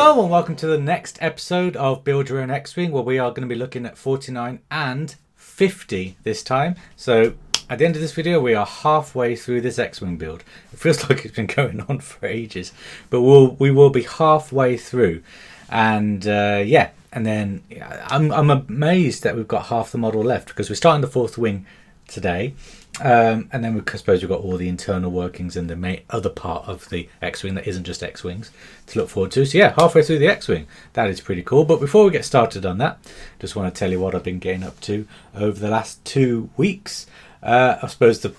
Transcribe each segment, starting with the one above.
Hello and welcome to the next episode of Build Your Own X-Wing, where we are going to be looking at 49 and 50 this time. So at the end of this video we are halfway through this X-Wing build. It feels like it's been going on for ages, but we will be halfway through. And yeah, and then I'm amazed that we've got half the model left, because we're starting the fourth wing today. And then I suppose we've got all the internal workings and the other part of the X-Wing that isn't just X-Wings to look forward to. So yeah, halfway through the X-Wing. That is pretty cool. But before we get started on that, just want to tell you what I've been getting up to over the last 2 weeks. I suppose the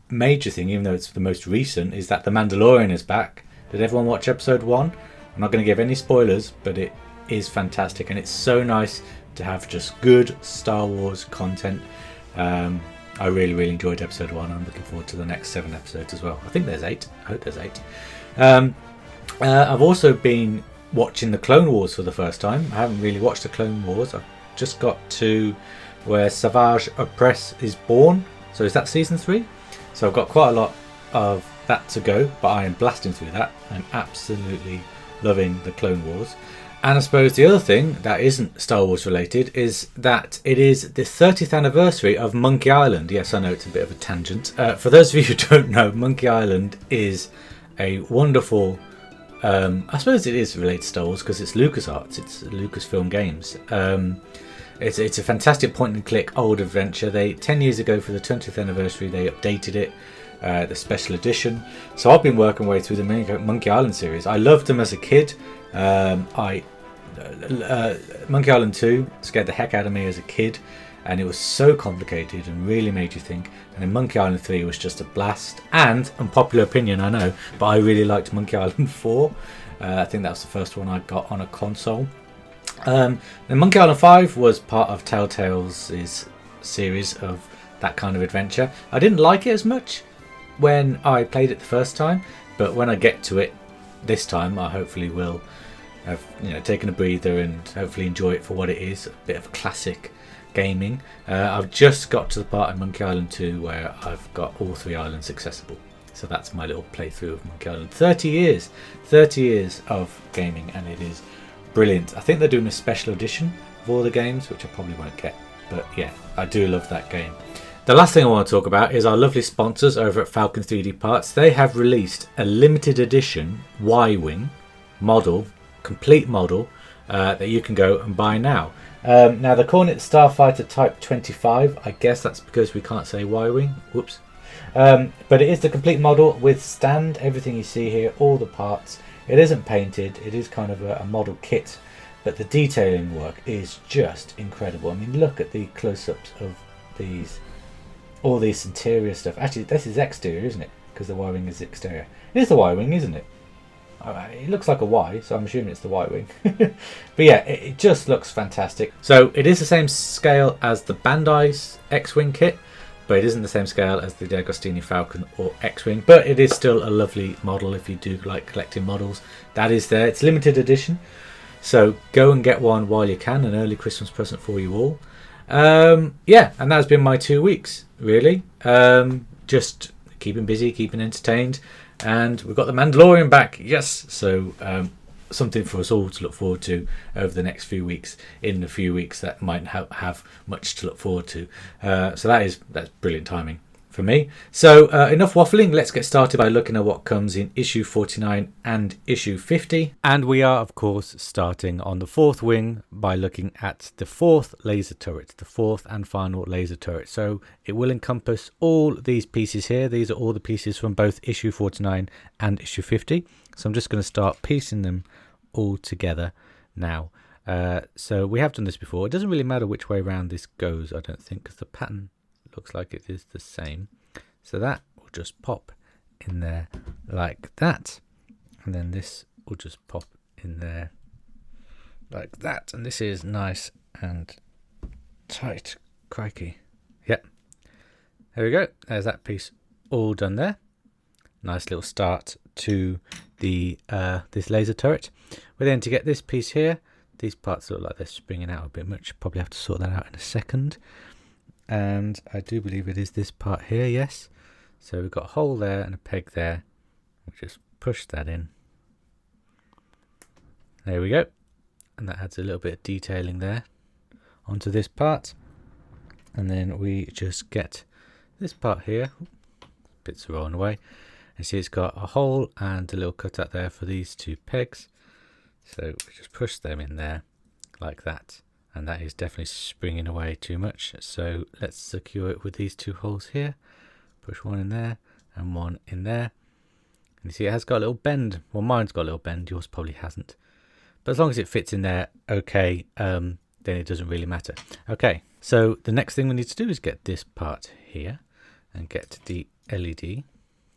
major thing, even though it's the most recent, is that the Mandalorian is back. Did everyone watch episode 1? I'm not going to give any spoilers, but it is fantastic. And it's so nice to have just good Star Wars content. I really enjoyed episode 1. I'm looking forward to the next 7 episodes as well. I think there's 8. I hope there's 8. I've also been watching the Clone Wars for the first time. I haven't really watched the Clone Wars. I've just got to where Savage Opress is born. So is that season 3? So I've got quite a lot of that to go, but I am blasting through that. I'm absolutely loving the Clone Wars. And I suppose the other thing that isn't Star Wars related is that it is the 30th anniversary of Monkey Island. Yes, I know it's a bit of a tangent. For those of you who don't know, Monkey Island is a wonderful... I suppose it is related to Star Wars because it's LucasArts. It's Lucasfilm Games. It's a fantastic point-and-click old adventure. 10 years ago for the 20th anniversary, they updated it. The special edition. So I've been working my way through the Monkey Island series. I loved them as a kid. Monkey Island 2 scared the heck out of me as a kid, and it was so complicated and really made you think. And then Monkey Island 3 was just a blast, and unpopular opinion I know, but I really liked Monkey Island 4. I think that was the first one I got on a console. Then Monkey Island 5 was part of Telltale's series of that kind of adventure. I didn't like it as much when I played it the first time, but when I get to it this time, I hopefully will have taken a breather and hopefully enjoy it for what it is, a bit of classic gaming. I've just got to the part in Monkey Island 2 where I've got all 3 islands accessible, so that's my little playthrough of Monkey Island. 30 years of gaming, and it is brilliant. I think they're doing a special edition of all the games, which I probably won't get, but yeah, I do love that game. The last thing I want to talk about is our lovely sponsors over at Falcon 3D Parts. They have released a limited edition Y-Wing model, complete model, that you can go and buy now. Now they're calling it Starfighter Type 25. I guess that's because we can't say Y-Wing. Whoops. But it is the complete model with stand, everything you see here, all the parts. It isn't painted. It is kind of a model kit, but the detailing work is just incredible. I mean, look at the close-ups of all this interior stuff. Actually, this is exterior, isn't it? Because the Y-Wing is exterior. It is the Y-Wing, isn't it? It looks like a Y, so I'm assuming it's the Y-Wing. But yeah, it just looks fantastic. So it is the same scale as the Bandai's X-Wing kit, but it isn't the same scale as the DeAgostini Falcon or X-Wing. But it is still a lovely model if you do like collecting models. That is there. It's limited edition, so go and get one while you can. An early Christmas present for you all. Yeah, and that's been my 2 weeks, really. Just keeping busy, keeping entertained, and we've got the Mandalorian back. Yes, so something for us all to look forward to over the next few weeks. In a few weeks that might have much to look forward to. So that's brilliant timing for me. So enough waffling, let's get started by looking at what comes in issue 49 and issue 50. And we are, of course, starting on the fourth wing by looking at the fourth laser turret, the fourth and final laser turret. So it will encompass all these pieces here. These are all the pieces from both issue 49 and issue 50. So I'm just going to start piecing them all together now. So we have done this before. It doesn't really matter which way around this goes, I don't think, because the pattern looks like it is the same. So that will just pop in there like that, and then this will just pop in there like that, and this is nice and tight. Crikey. Yep, there we go. There's that piece all done there. Nice little start to the this laser turret. We're then to get this piece here. These parts look like they're springing out a bit much. Probably have to sort that out in a second. And I do believe it is this part here, yes. So we've got a hole there and a peg there. We'll just push that in. There we go. And that adds a little bit of detailing there onto this part. And then we just get this part here. Bits are rolling away. And see it's got a hole and a little cutout there for these two pegs. So we just push them in there like that. And that is definitely springing away too much. So let's secure it with these two holes here. Push one in there and one in there. And you see it has got a little bend. Well, mine's got a little bend, yours probably hasn't. But as long as it fits in there okay, then it doesn't really matter. Okay, so the next thing we need to do is get this part here and get the LED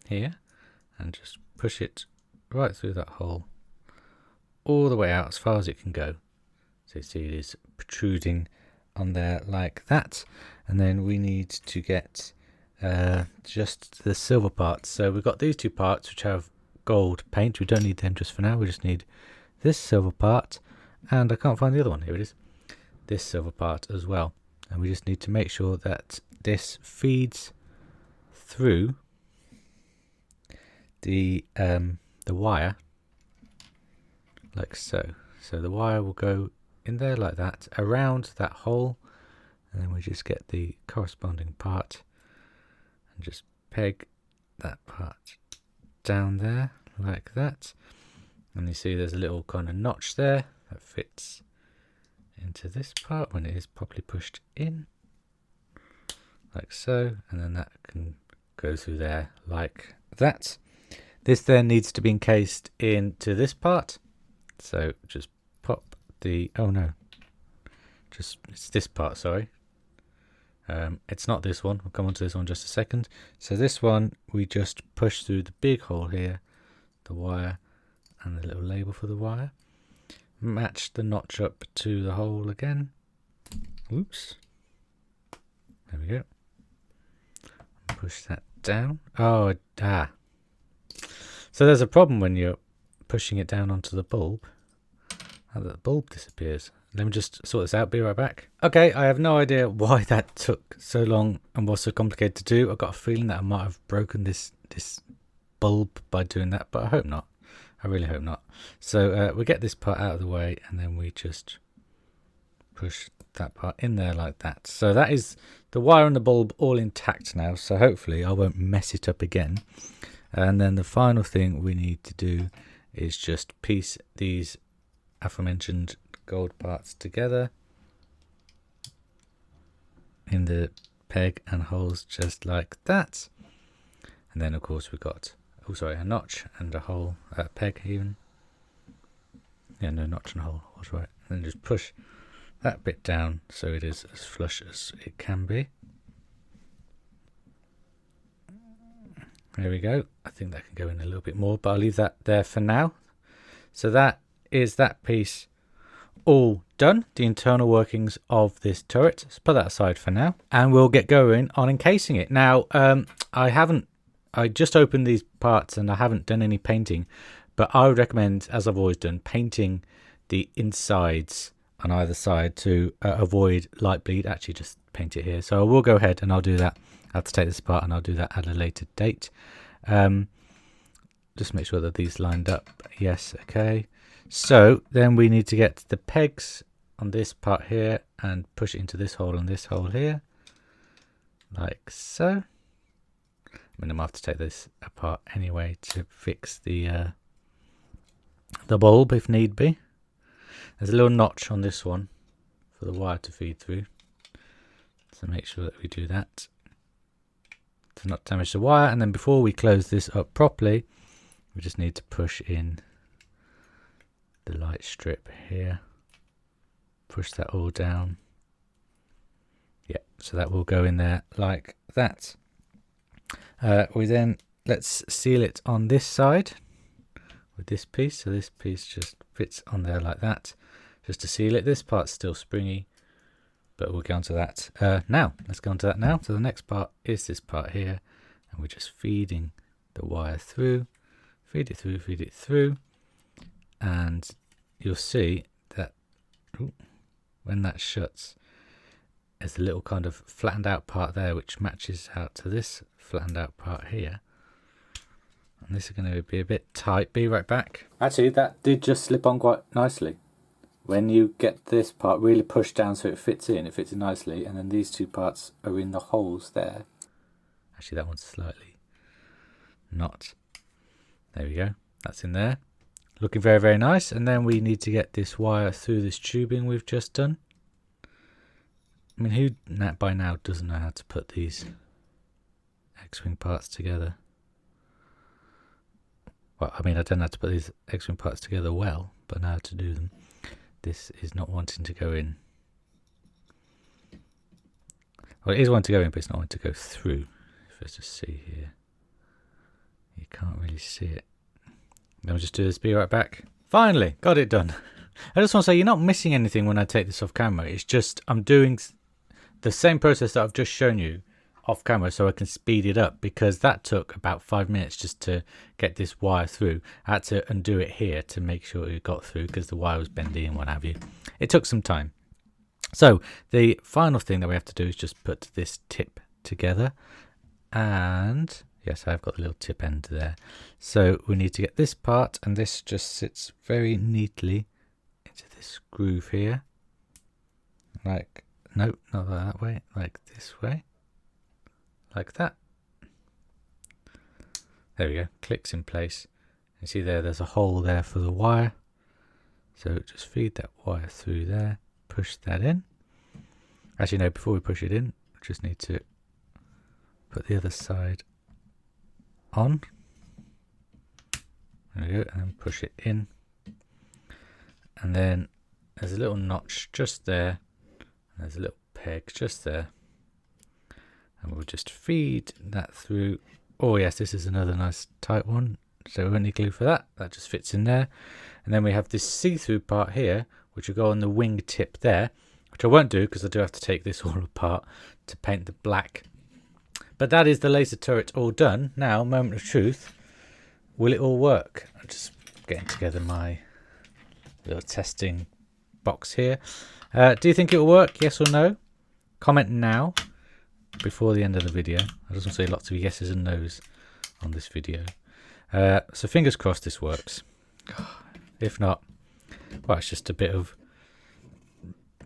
here and just push it right through that hole all the way out as far as it can go. So you see it is protruding on there like that. And then we need to get just the silver parts. So we've got these two parts which have gold paint. We don't need them just for now. We just need this silver part, and I can't find the other one. Here it is. This silver part as well. And we just need to make sure that this feeds through the wire like so. So the wire will go in there like that, around that hole, and then we just get the corresponding part and just peg that part down there like that. And you see there's a little kind of notch there that fits into this part when it is properly pushed in like so, and then that can go through there like that. This then needs to be encased into this part, so just pop the it's this part, sorry. It's not this one. We'll come on to this one in just a second. So this one we just push through the big hole here, the wire and the little label for the wire, match the notch up to the hole again. Oops, there we go. Push that down. So there's a problem when you're pushing it down onto the bulb. The bulb disappears. Let me just sort this out, be right back. Okay, I have no idea why that took so long and was so complicated to do. I've got a feeling that I might have broken this bulb by doing that, but I hope not. I really hope not. So we get this part out of the way, and then we just push that part in there like that. So that is the wire and the bulb all intact now, so hopefully I won't mess it up again. And then the final thing we need to do is just piece these aforementioned gold parts together in the peg and holes just like that. And then of course we've got a notch and a hole, peg even. Yeah, no, notch and hole, I was right. And then just push that bit down so it is as flush as it can be. There we go. I think that can go in a little bit more, but I'll leave that there for now. So that is that piece all done, the internal workings of this turret. Let's put that aside for now, and we'll get going on encasing it. Now, I just opened these parts and I haven't done any painting, but I would recommend, as I've always done, painting the insides on either side to avoid light bleed. Actually, just paint it here. So I will go ahead and I'll do that. I have to take this apart and I'll do that at a later date. Just make sure that these lined up. Yes, okay. So then we need to get the pegs on this part here and push it into this hole and this hole here, like so. I mean, I might have to take this apart anyway to fix the bulb if need be. There's a little notch on this one for the wire to feed through, so make sure that we do that to not damage the wire. And then before we close this up properly, we just need to push in the light strip here, push that all down. Yeah, so that will go in there like that. Let's seal it on this side with this piece. So this piece just fits on there like that, just to seal it. This part's still springy, but we'll get onto that now. Let's go on to that now. So the next part is this part here, and we're just feeding the wire through, feed it through, and you'll see that when that shuts, there's a little kind of flattened out part there which matches out to this flattened out part here. And this is going to be a bit tight. Be right back. Actually, that did just slip on quite nicely. When you get this part really pushed down so it fits in nicely, and then these two parts are in the holes there. Actually, that one's slightly not. There we go. That's in there. Looking very, very nice. And then we need to get this wire through this tubing we've just done. I mean, who by now doesn't know how to put these X-Wing parts together? Well, I mean, I don't know how to put these X-Wing parts together well, but I know how to do them. This is not wanting to go in. Well, it is wanting to go in, but it's not wanting to go through. Let's just see here. You can't really see it. Then we'll just do this. Be right back. Finally, got it done. I just want to say you're not missing anything when I take this off camera. It's just I'm doing the same process that I've just shown you off camera so I can speed it up, because that took about 5 minutes just to get this wire through. I had to undo it here to make sure it got through because the wire was bendy and what have you. It took some time. So the final thing that we have to do is just put this tip together, and yes, I've got the little tip end there. So we need to get this part, and this just sits very neatly into this groove here. Like, no, not that way, like this way. Like that. There we go, clicks in place. You see there's a hole there for the wire. So just feed that wire through there, push that in. Actually no, before we push it in, we just need to put the other side on. There we go, and then push it in. And then there's a little notch just there. And there's a little peg just there. And we'll just feed that through. Oh yes, this is another nice tight one. So we won't need glue for that. That just fits in there. And then we have this see-through part here, which will go on the wing tip there, which I won't do because I do have to take this all apart to paint the black. But that is the laser turret all done. Now, moment of truth. Will it all work? I'm just getting together my little testing box here. Do you think it will work? Yes or no? Comment now before the end of the video. I just want to say lots of yeses and nos on this video. So fingers crossed this works. If not, well, it's just a bit of...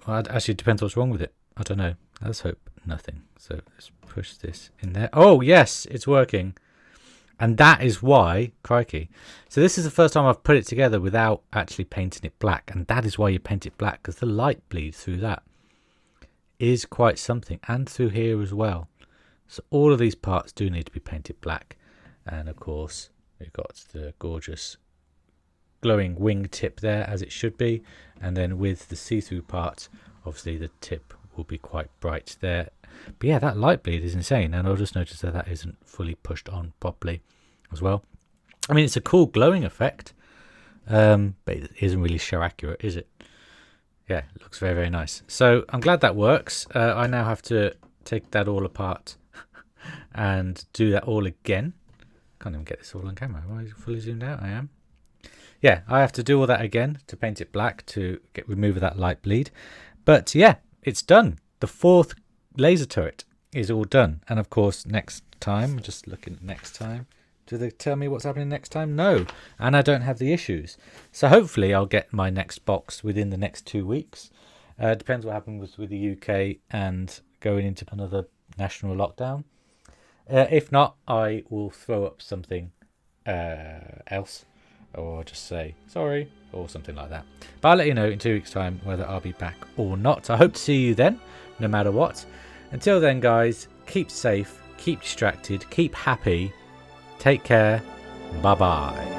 Well, actually, it depends what's wrong with it. I don't know. Let's hope nothing. So let's push this in there. Oh, yes, it's working. And that is why, crikey. So this is the first time I've put it together without actually painting it black. And that is why you paint it black, because the light bleed through that is quite something. And through here as well. So all of these parts do need to be painted black. And of course, we've got the gorgeous glowing wing tip there, as it should be. And then with the see-through part, obviously the tip will be quite bright there. But yeah, that light bleed is insane, and I'll just notice that that isn't fully pushed on properly as well. I mean, it's a cool glowing effect, but it isn't really show accurate, is it? Yeah, it looks very, very nice. So I'm glad that works. I now have to take that all apart and do that all again. Can't even get this all on camera. Am I fully zoomed out? I am. Yeah, I have to do all that again to paint it black to get remove that light bleed. But yeah, it's done. The fourth laser turret is all done. And of course, next time, just looking at next time, do they tell me what's happening next time? No. And I don't have the issues. So hopefully I'll get my next box within the next 2 weeks. Depends what happens with the UK and going into another national lockdown. If not, I will throw up something else, or just say sorry or something like that. But I'll let you know in 2 weeks' time whether I'll be back or not. I hope to see you then, no matter what. Until then, guys, keep safe, keep distracted, keep happy, take care, bye bye.